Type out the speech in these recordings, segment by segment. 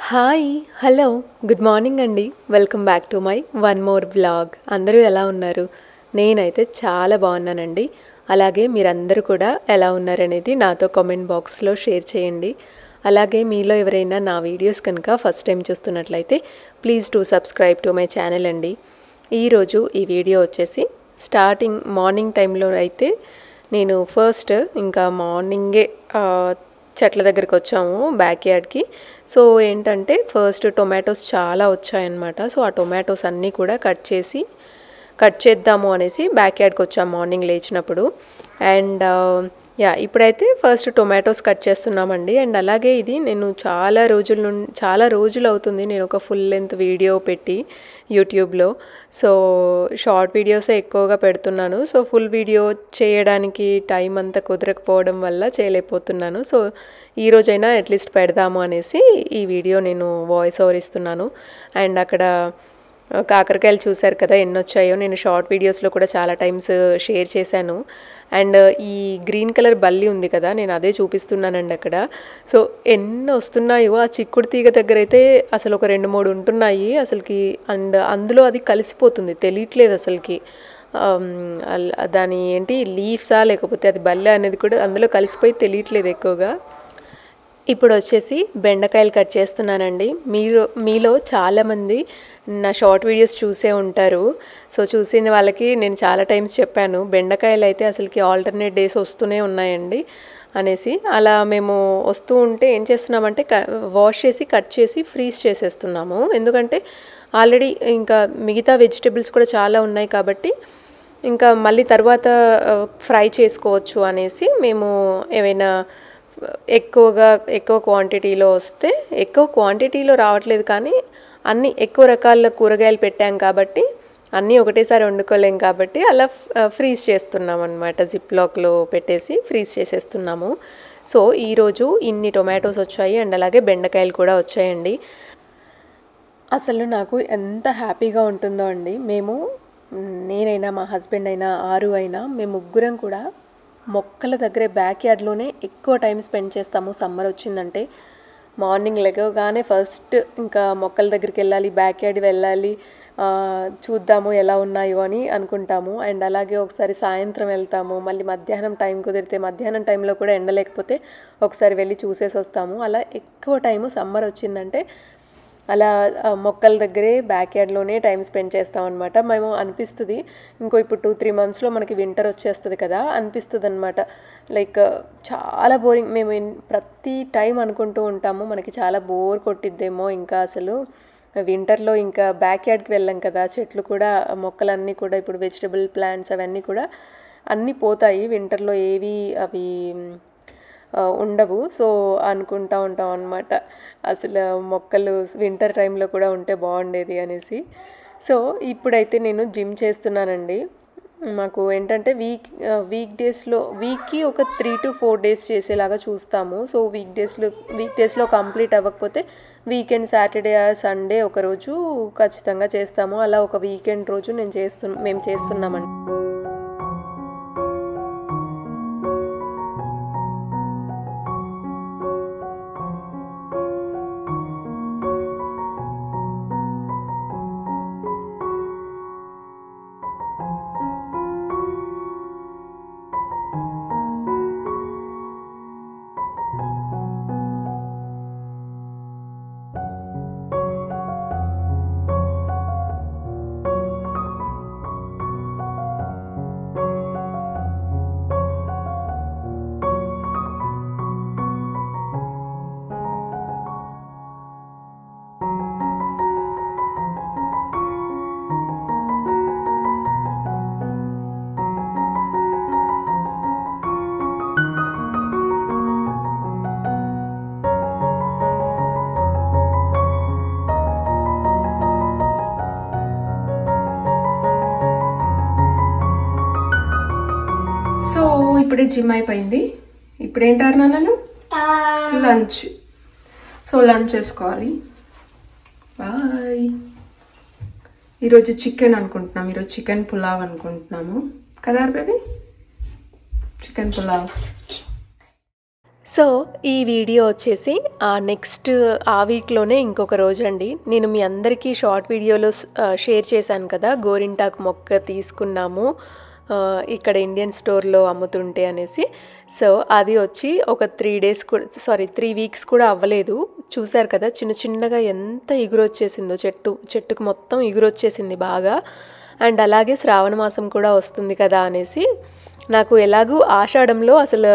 Hi hello good morning అండి. Welcome back to my one more vlog. అందరూ ఎలా ఉన్నారు? నేనైతే చాలా బాగున్నానండి. అలాగే మీరందరూ కూడా ఎలా ఉన్నారనేది నాతో కామెంట్ బాక్స్లో షేర్ చేయండి. అలాగే మీలో ఎవరైనా నా వీడియోస్ కనుక ఫస్ట్ టైం చూస్తున్నట్లయితే please to subscribe to my channel అండి. ఈరోజు ఈ వీడియో వచ్చేసి మార్నింగ్ టైంలో అయితే నేను ఫస్ట్ ఇంకా మార్నింగే చెట్ల దగ్గరికి వచ్చాము బ్యాక్ యార్డ్కి. సో ఏంటంటే ఫస్ట్ టొమాటోస్ చాలా వచ్చాయన్నమాట. సో ఆ టొమాటోస్ అన్నీ కూడా కట్ చేద్దాము అనేసి బ్యాక్ యార్డ్కి వచ్చాము మార్నింగ్ లేచినప్పుడు. అండ్ ఇప్పుడైతే ఫస్ట్ టొమాటోస్ కట్ చేస్తున్నామండి. అండ్ అలాగే ఇది నేను చాలా రోజులు అవుతుంది నేను ఒక ఫుల్ లెంత్ వీడియో పెట్టి యూట్యూబ్లో. సో షార్ట్ వీడియోసే ఎక్కువగా పెడుతున్నాను. సో ఫుల్ వీడియో చేయడానికి టైం అంతా కుదరకపోవడం వల్ల చేయలేకపోతున్నాను. సో ఈరోజైనా అట్లీస్ట్ పెడదాము అనేసి ఈ వీడియో నేను వాయిస్ ఓవర్ ఇస్తున్నాను. అండ్ అక్కడ కాకరకాయలు చూశారు కదా ఎన్ని వచ్చాయో. నేను షార్ట్ వీడియోస్లో కూడా చాలా టైమ్స్ షేర్ చేశాను. అండ్ ఈ గ్రీన్ కలర్ బల్లి ఉంది కదా, నేను అదే చూపిస్తున్నానండి అక్కడ. సో ఎన్ని వస్తున్నాయో ఆ చిక్కుడు తీగ దగ్గర అయితే అసలు ఒక 2-3 ఉంటున్నాయి అసలుకి. అండ్ అందులో అది కలిసిపోతుంది, తెలియట్లేదు అసలుకి. దాని ఏంటి లీవ్సా లేకపోతే అది బల్లె అనేది కూడా అందులో కలిసిపోయి తెలియట్లేదు ఎక్కువగా. ఇప్పుడు వచ్చేసి బెండకాయలు కట్ చేస్తున్నానండి. మీలో చాలామంది నా షార్ట్ వీడియోస్ చూసే ఉంటారు. సో చూసిన వాళ్ళకి నేను చాలా టైమ్స్ చెప్పాను, బెండకాయలు అయితే అసలుకి ఆల్టర్నేట్ డేస్ వస్తూనే ఉన్నాయండి అనేసి. అలా మేము వస్తూ ఉంటే ఏం చేస్తున్నామంటే వాష్ చేసి కట్ చేసి ఫ్రీజ్ చేసేస్తున్నాము. ఎందుకంటే ఆల్రెడీ ఇంకా మిగతా వెజిటేబుల్స్ కూడా చాలా ఉన్నాయి కాబట్టి ఇంకా మళ్ళీ తర్వాత ఫ్రై చేసుకోవచ్చు అనేసి మేము ఏమైనా ఎక్కువ క్వాంటిటీలో వస్తే, ఎక్కువ క్వాంటిటీలో రావట్లేదు కానీ అన్నీ ఎక్కువ రకాల కూరగాయలు పెట్టాం కాబట్టి అన్నీ ఒకటేసారి వండుకోలేం కాబట్టి అలా ఫ్రీజ్ చేస్తున్నాం అనమాట. జిప్లాక్లో పెట్టేసి ఫ్రీజ్ చేసేస్తున్నాము. సో ఈరోజు ఇన్ని టొమాటోస్ వచ్చాయి అండ్ అలాగే బెండకాయలు కూడా వచ్చాయండి. అసలు నాకు ఎంత హ్యాపీగా ఉంటుందో అండి. నేనైనా మా హస్బెండ్ అయినా ఆరు అయినా మేము ముగ్గురం కూడా మొక్కల దగ్గరే బ్యాక్ యార్డ్లోనే ఎక్కువ టైం స్పెండ్ చేస్తాము. సమ్మర్ వచ్చిందంటే మార్నింగ్ లెగవగానే ఫస్ట్ ఇంకా మొక్కల దగ్గరికి వెళ్ళాలి, బ్యాక్ యార్డ్ వెళ్ళాలి, చూద్దాము ఎలా ఉన్నాయో అని అనుకుంటాము. అండ్ అలాగే ఒకసారి సాయంత్రం వెళ్తాము, మళ్ళీ మధ్యాహ్నం టైం కుదిరితే మధ్యాహ్నం టైంలో కూడా ఎండ లేకపోతే ఒకసారి వెళ్ళి చూసేసి వస్తాము. అలా ఎక్కువ టైము సమ్మర్ వచ్చిందంటే అలా మొక్కల దగ్గరే బ్యాక్ యార్డ్లోనే టైం స్పెండ్ చేస్తామన్నమాట. మేము అనిపిస్తుంది ఇప్పుడు 2-3 మంత్స్లో మనకి వింటర్ వచ్చేస్తుంది కదా అనిపిస్తుంది అనమాట. లైక్ చాలా బోరింగ్. మేము ప్రతి టైం అనుకుంటూ ఉంటాము మనకి చాలా బోర్ కొట్టిద్దేమో ఇంకా అసలు వింటర్లో ఇంకా బ్యాక్ యార్డ్కి వెళ్ళాం కదా. చెట్లు కూడా మొక్కలన్నీ కూడా ఇప్పుడు వెజిటబుల్ ప్లాంట్స్ అవన్నీ కూడా అన్నీ పోతాయి వింటర్లో, ఏవి అవి ఉండవు. సో అనుకుంటూ ఉంటాం అన్నమాట అసలు మొక్కలు వింటర్ టైంలో కూడా ఉంటే బాగుండేది అనేసి. సో ఇప్పుడైతే నేను జిమ్ చేస్తున్నానండి. మాకు ఏంటంటే వీక్కి ఒక 3-4 డేస్ చేసేలాగా చూస్తాము. సో వీక్ డేస్లో కంప్లీట్ అవ్వకపోతే వీకెండ్ సాటర్డే సండే ఒకరోజు ఖచ్చితంగా చేస్తాము. అలా ఒక వీకెండ్ రోజు మేము చేస్తున్నామండి. సో ఇప్పుడే జిమ్ అయిపోయింది. ఇప్పుడు ఏంటారు నాన్నలు? లంచ్. సో లంచ్ చేసుకోవాలి. బాయ్. ఈరోజు చికెన్ అనుకుంటున్నాము. ఈరోజు చికెన్ పులావ్ అనుకుంటున్నాము కదా బేబీ? చికెన్ పులావ్. సో ఈ వీడియో వచ్చేసి నెక్స్ట్ ఆ వీక్లోనే ఇంకొక రోజు అండి. నేను మీ అందరికీ షార్ట్ వీడియోలో షేర్ చేశాను కదా, గోరింటాకు మొక్క తీసుకున్నాము ఇక్కడ ఇండియన్ స్టోర్లో అమ్ముతుంటే అనేసి. సో అది వచ్చి ఒక 3 వీక్స్ కూడా అవ్వలేదు. చూశారు కదా చిన్న చిన్నగా ఎంత ఎగురొచ్చేసిందో, చెట్టుకు మొత్తం ఎగురొచ్చేసింది బాగా. అండ్ అలాగే శ్రావణ మాసం కూడా వస్తుంది కదా అనేసి, నాకు ఎలాగూ ఆషాఢంలో అసలు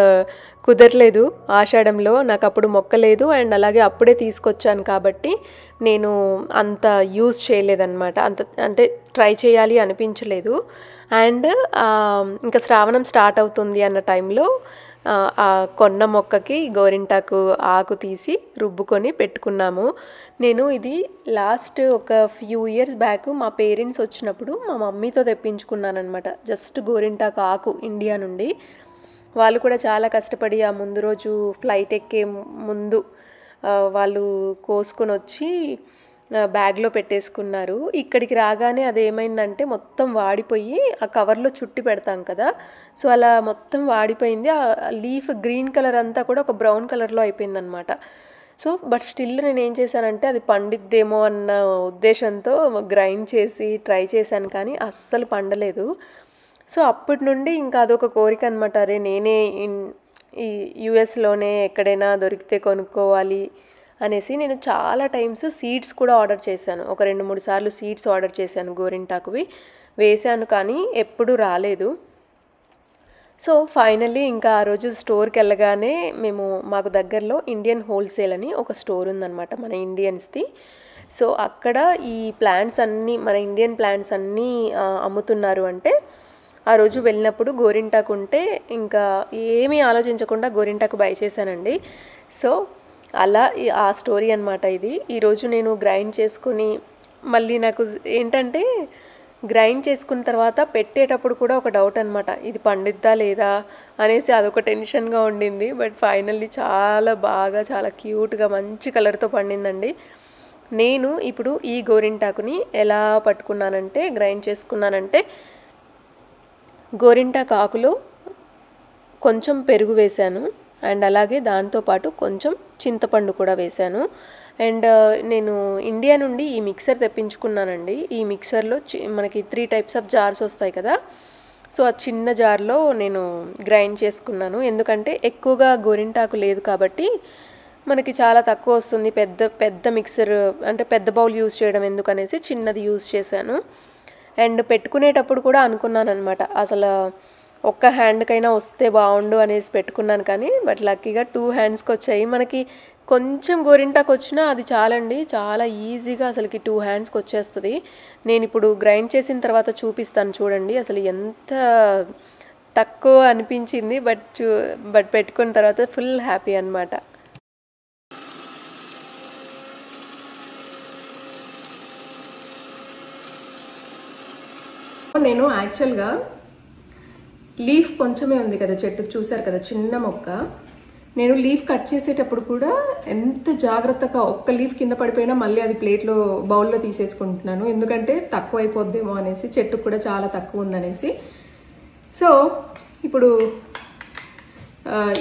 కుదరలేదు. ఆషాఢంలో నాకు అప్పుడు మొక్క లేదు, అండ్ అలాగే అప్పుడే తీసుకొచ్చాను కాబట్టి నేను అంత యూజ్ చేయలేదన్నమాట. అంటే ట్రై చేయాలి అనిపించలేదు. అండ్ ఇంకా శ్రావణం స్టార్ట్ అవుతుంది అన్న టైంలో ఆ కొన్న మొక్కకి గోరింటాకు ఆకు తీసి రుబ్బుకొని పెట్టుకున్నాము. నేను ఇది లాస్ట్ ఒక ఫ్యూ ఇయర్స్ బ్యాక్ మా పేరెంట్స్ వచ్చినప్పుడు మా మమ్మీతో తెప్పించుకున్నానమాట. జస్ట్ గోరింటాకు ఆకు ఇండియా నుండి. వాళ్ళు కూడా చాలా కష్టపడి ఆ ముందు రోజు ఫ్లైట్ ఎక్కే ముందు వాళ్ళు కోసుకొని వచ్చి బ్యాగ్లో పెట్టేసుకున్నారు. ఇక్కడికి రాగానే అదేమైందంటే మొత్తం వాడిపోయి ఆ కవర్లో చుట్టి పెడతాం కదా, సో అలా మొత్తం వాడిపోయింది. ఆ లీఫ్ గ్రీన్ కలర్ అంతా కూడా ఒక బ్రౌన్ కలర్లో అయిపోయిందనమాట. సో బట్ స్టిల్ నేను ఏం చేశానంటే అది పండిద్దేమో అన్న ఉద్దేశంతో గ్రైండ్ చేసి ట్రై చేశాను, కానీ అస్సలు పండలేదు. సో అప్పటి నుండి ఇంకా అదొక కోరిక అనమాట. అరే నేనే ఈ యుఎస్లోనే ఎక్కడైనా దొరికితే కొనుక్కోవాలి అనేసి నేను చాలా టైమ్స్ సీడ్స్ కూడా ఆర్డర్ చేశాను. ఒక 2-3 సార్లు సీడ్స్ ఆర్డర్ చేశాను, గోరింటాకువి వేశాను, కానీ ఎప్పుడూ రాలేదు. సో ఫైనల్లీ ఇంకా ఆ రోజు స్టోర్కి వెళ్ళగానే మాకు దగ్గరలో ఇండియన్ హోల్సేల్ అని ఒక స్టోర్ ఉందన్నమాట, మన ఇండియన్స్ది. సో అక్కడ ఈ ప్లాంట్స్ అన్నీ, మన ఇండియన్ ప్లాంట్స్ అన్నీ అమ్ముతున్నారు. అంటే ఆ రోజు వెళ్ళినప్పుడు గోరింటాకు ఉంటే ఇంకా ఏమీ ఆలోచించకుండా గోరింటాకు బై చేశానండి. సో అలా ఆ స్టోరీ అనమాట ఇది. ఈరోజు నేను గ్రైండ్ చేసుకుని మళ్ళీ నాకు ఏంటంటే గ్రైండ్ చేసుకున్న తర్వాత పెట్టేటప్పుడు కూడా ఒక డౌట్ అనమాట, ఇది పండిద్దా లేదా అనేసి అదొక టెన్షన్గా ఉండింది. బట్ ఫైనల్లీ చాలా బాగా, చాలా క్యూట్గా మంచి కలర్తో పండిందండి. నేను ఇప్పుడు ఈ గోరింటాకుని ఎలా పట్టుకున్నానంటే, గ్రైండ్ చేసుకున్నానంటే, గోరింటాకు ఆకులో కొంచెం పెరుగు వేశాను, అండ్ అలాగే దాంతోపాటు కొంచెం చింతపండు కూడా వేశాను. అండ్ నేను ఇండియా నుండి ఈ మిక్సర్ తెప్పించుకున్నానండి. ఈ మిక్సర్లో మనకి 3 టైప్స్ ఆఫ్ జార్స్ వస్తాయి కదా, సో ఆ చిన్న జార్లో నేను గ్రైండ్ చేసుకున్నాను. ఎందుకంటే ఎక్కువగా గోరింటాకు లేదు కాబట్టి మనకి చాలా తక్కువ వస్తుంది. పెద్ద మిక్సర్ అంటే పెద్ద బౌల్ యూజ్ చేయడం ఎందుకనేసి చిన్నది యూజ్ చేశాను. అండ్ పెట్టుకునేటప్పుడు కూడా అనుకున్నాను అనమాట, అసలు ఒక్క హ్యాండ్కైనా వస్తే బాగుండు అనేసి పెట్టుకున్నాను, కానీ బట్ లక్కీగా 2 హ్యాండ్స్కి వచ్చాయి. మనకి కొంచెం గోరింటాకు వచ్చినా అది చాలండి, చాలా ఈజీగా అసలుకి 2 హ్యాండ్స్కి వచ్చేస్తుంది. నేను ఇప్పుడు గ్రైండ్ చేసిన తర్వాత చూపిస్తాను చూడండి, అసలు ఎంత తక్కువ అనిపించింది. బట్ పెట్టుకున్న తర్వాత ఫుల్ హ్యాపీ అనమాట. నేను యాక్చువల్గా లీఫ్ కొంచెమే ఉంది కదా చెట్టుకు, చూసారు కదా చిన్న మొక్క. నేను లీఫ్ కట్ చేసేటప్పుడు కూడా ఎంత జాగ్రత్తగా, ఒక్క లీఫ్ కింద పడిపోయినా మళ్ళీ అది ప్లేట్లో బౌల్లో తీసేసుకుంటున్నాను, ఎందుకంటే తక్కువ అయిపోద్దేమో అనేసి, చెట్టుకు కూడా చాలా తక్కువ ఉందనేసి. సో ఇప్పుడు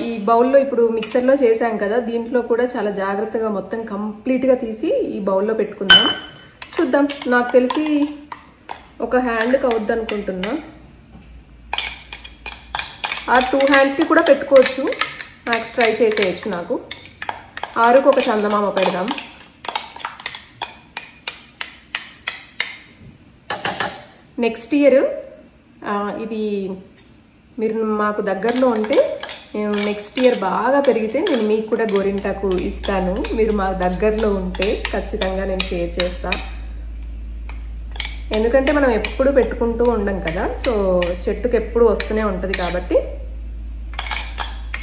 ఈ బౌల్లో ఇప్పుడు మిక్సర్లో చేసాం కదా, దీంట్లో కూడా చాలా జాగ్రత్తగా మొత్తం కంప్లీట్గా తీసి ఈ బౌల్లో పెట్టుకుందాం. చూద్దాం, నాకు తెలిసి ఒక హ్యాండ్కి అవుద్ది అనుకుంటున్నా, ఆ 2 హ్యాండ్స్కి కూడా పెట్టుకోవచ్చు, మ్యాక్స్ ట్రై చేసేయచ్చు. నాకు 6కు ఒక చందమామ పెడదాం. నెక్స్ట్ ఇయర్ ఇది మీరు మాకు దగ్గరలో ఉంటే, నేను నెక్స్ట్ ఇయర్ బాగా పెరిగితే నేను మీకు కూడా గోరింటాకు ఇస్తాను. మీరు మా దగ్గరలో ఉంటే ఖచ్చితంగా నేను షేర్ చేస్తాను. ఎందుకంటే మనం ఎప్పుడు పెట్టుకుంటూ ఉండం కదా, సో చెట్టుకు ఎప్పుడు వస్తూనే ఉంటుంది కాబట్టి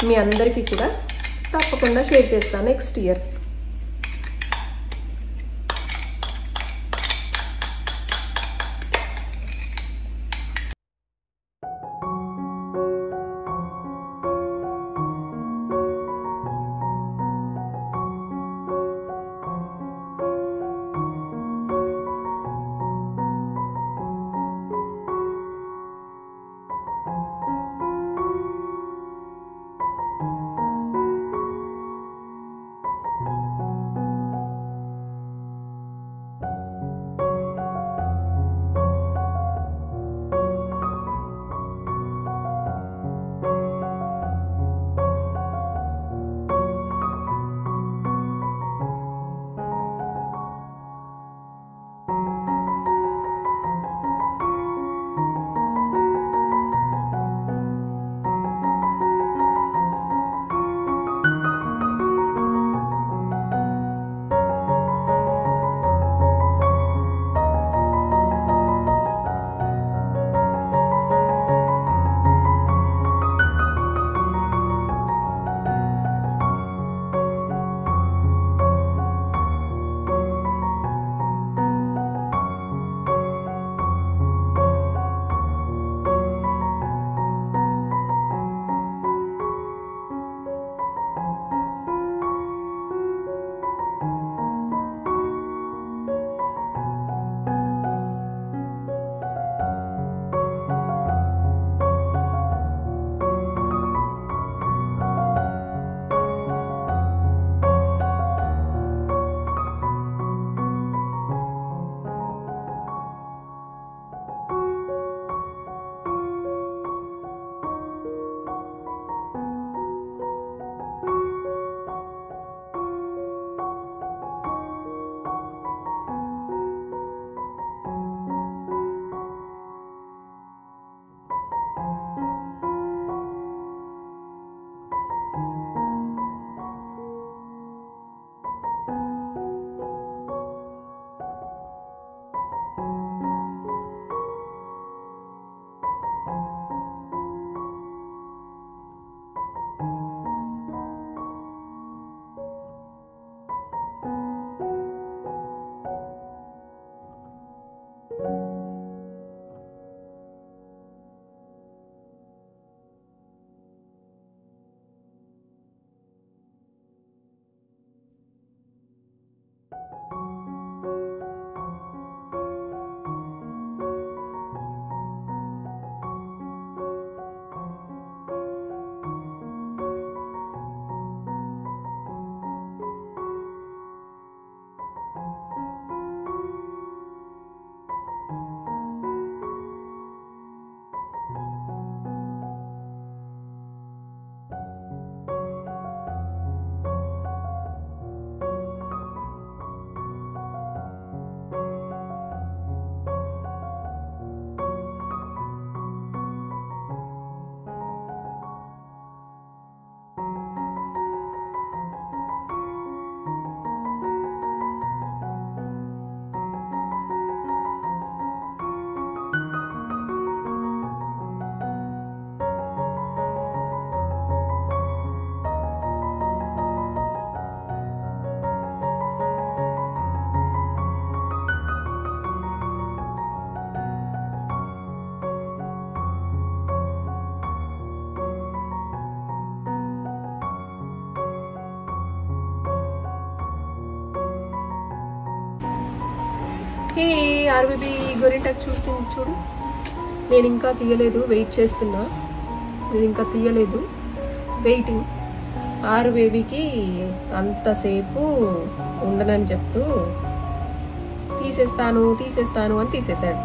మీ అందరికీ కూడా తప్పకుండా షేర్ చేస్తాను నెక్స్ట్ ఇయర్. హే ఆర్బీబీ గోరింటాకు చూడు. నేను ఇంకా తీయలేదు, వెయిట్ చేస్తున్నా. వెయిటింగ్. ఆరు బేబీకి అంతసేపు ఉండనని చెప్తూ తీసేస్తాను అని తీసేసాడు.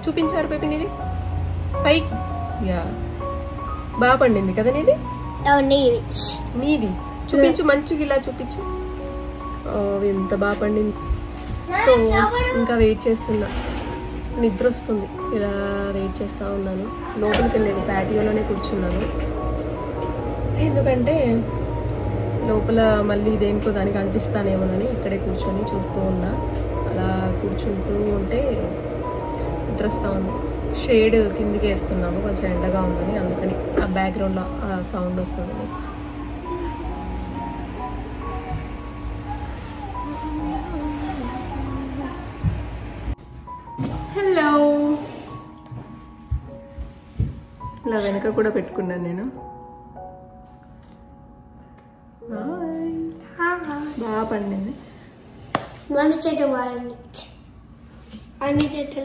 చూపించారు బేబీ నీది పైకి. యా బాగా పండింది కదా నీది. చూపించు, మంచిగా ఇలా చూపించు. ఎంత బాగా పండింది. సో ఇంకా వెయిట్ చేస్తున్నా, నిద్ర వస్తుంది. ఇలా వెయిట్ చేస్తూ ఉన్నాను. లోపలికి వెళ్ళలేదు, ప్యాటియోలోనే కూర్చున్నాను. ఎందుకంటే లోపల మళ్ళీ దేనికో దానికి అంటిస్తానేమోనని ఇక్కడే కూర్చొని చూస్తూ ఉన్నా. అలా కూర్చుంటూ ఉంటే నిద్ర వస్తూ ఉంది. షేడ్ కిందికి వేస్తున్నాము, కొంచెం ఎండగా ఉందని, అందుకని ఆ బ్యాక్గ్రౌండ్లో ఆ సౌండ్ వస్తుంది. హలో, ఇలా వెనక కూడా పెట్టుకున్నాను నేను. బాగా పండింది. మన చెట్టు అన్ని చెట్లు